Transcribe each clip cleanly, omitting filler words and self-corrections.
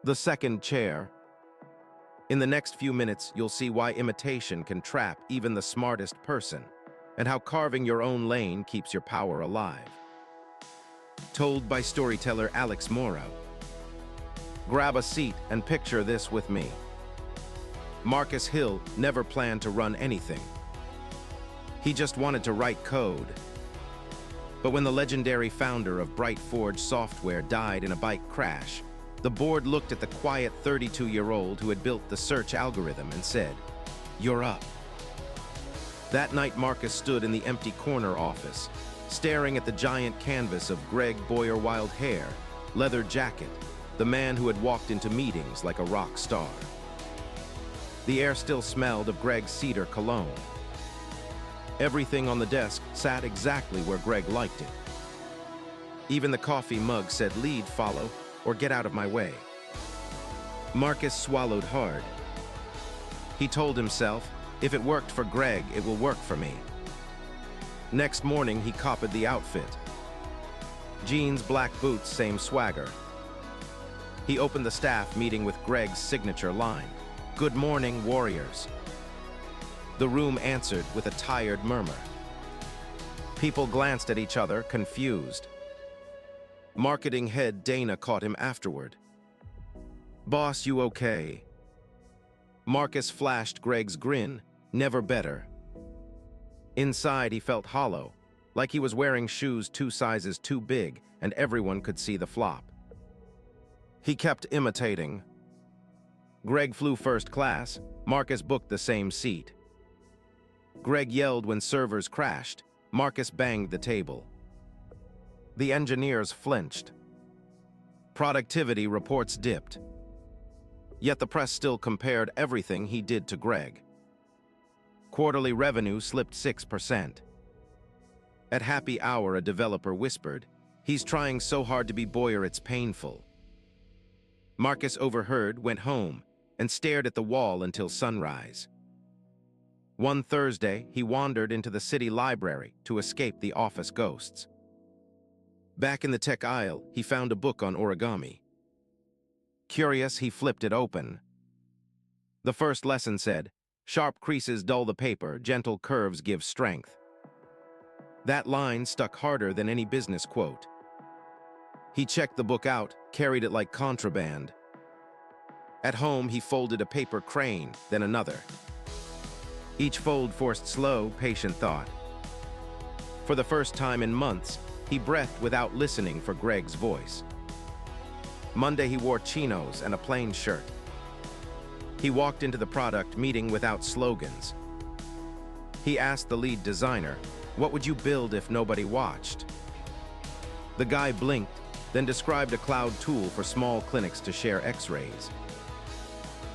The second chair. In the next few minutes, you'll see why imitation can trap even the smartest person, and how carving your own lane keeps your power alive. Told by storyteller Alex Morrow. Grab a seat and picture this with me. Marcus Hill never planned to run anything. He just wanted to write code. But when the legendary founder of BrightForge Software died in a bike crash, the board looked at the quiet 32-year-old who had built the search algorithm and said, "You're up." That night, Marcus stood in the empty corner office, staring at the giant canvas of Greg Boyer, wild hair, leather jacket, the man who had walked into meetings like a rock star. The air still smelled of Greg's cedar cologne. Everything on the desk sat exactly where Greg liked it. Even the coffee mug said, "Lead, follow, or get out of my way." Marcus swallowed hard. He told himself, if it worked for Greg, it will work for me. Next morning, he copied the outfit. Jeans, black boots, same swagger. He opened the staff meeting with Greg's signature line, "Good morning, warriors." The room answered with a tired murmur. People glanced at each other, confused. Marketing head Dana caught him afterward. "Boss, you okay?" Marcus flashed Greg's grin, never better. Inside, he felt hollow, like he was wearing shoes 2 sizes too big and everyone could see the flop. He kept imitating. Greg flew first class, Marcus booked the same seat. Greg yelled when servers crashed, Marcus banged the table. The engineers flinched. Productivity reports dipped. Yet the press still compared everything he did to Greg. Quarterly revenue slipped 6%. At happy hour, a developer whispered, "He's trying so hard to be Boyer, it's painful." Marcus overheard, went home, and stared at the wall until sunrise. One Thursday, he wandered into the city library to escape the office ghosts. Back in the tech aisle, he found a book on origami. Curious, he flipped it open. The first lesson said, "Sharp creases dull the paper, gentle curves give strength." That line stuck harder than any business quote. He checked the book out, carried it like contraband. At home, he folded a paper crane, then another. Each fold forced slow, patient thought. For the first time in months, he breathed without listening for Greg's voice. Monday, he wore chinos and a plain shirt. He walked into the product meeting without slogans. He asked the lead designer, "What would you build if nobody watched?" The guy blinked, then described a cloud tool for small clinics to share x-rays.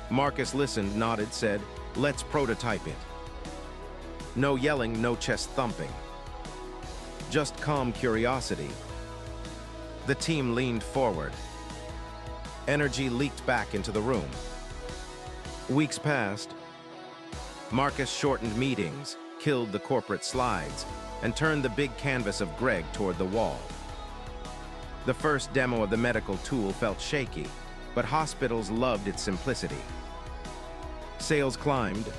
Marcus listened, nodded, said, "Let's prototype it." No yelling, no chest thumping. Just calm curiosity. The team leaned forward. Energy leaked back into the room. Weeks passed. Marcus shortened meetings, killed the corporate slides, and turned the big canvas of Greg toward the wall. The first demo of the medical tool felt shaky, but hospitals loved its simplicity. Sales climbed.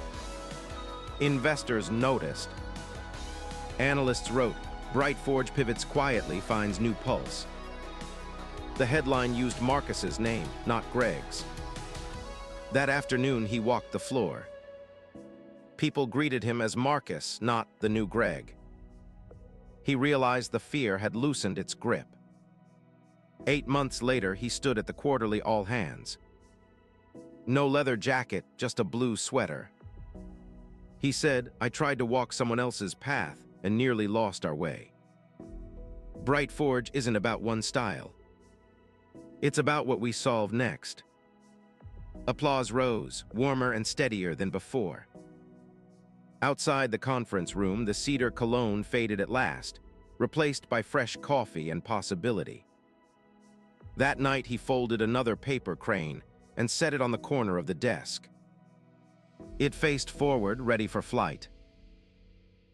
Investors noticed. Analysts wrote, "BrightForge pivots quietly, finds new pulse." The headline used Marcus's name, not Greg's. That afternoon, he walked the floor. People greeted him as Marcus, not the new Greg. He realized the fear had loosened its grip. 8 months later, he stood at the quarterly all hands. No leather jacket, just a blue sweater. He said, "I tried to walk someone else's path and nearly lost our way." BrightForge isn't about one style. It's about what we solve next. Applause rose, warmer and steadier than before. Outside the conference room, the cedar cologne faded at last, replaced by fresh coffee and possibility. That night, he folded another paper crane and set it on the corner of the desk. It faced forward, ready for flight.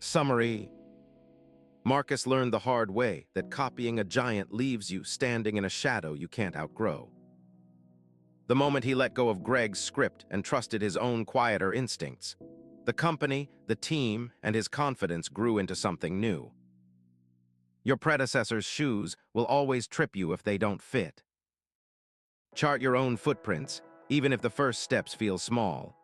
Summary: Marcus learned the hard way that copying a giant leaves you standing in a shadow you can't outgrow. The moment he let go of Greg's script and trusted his own quieter instincts, the company, the team, and his confidence grew into something new. Your predecessor's shoes will always trip you if they don't fit. Chart your own footprints, even if the first steps feel small.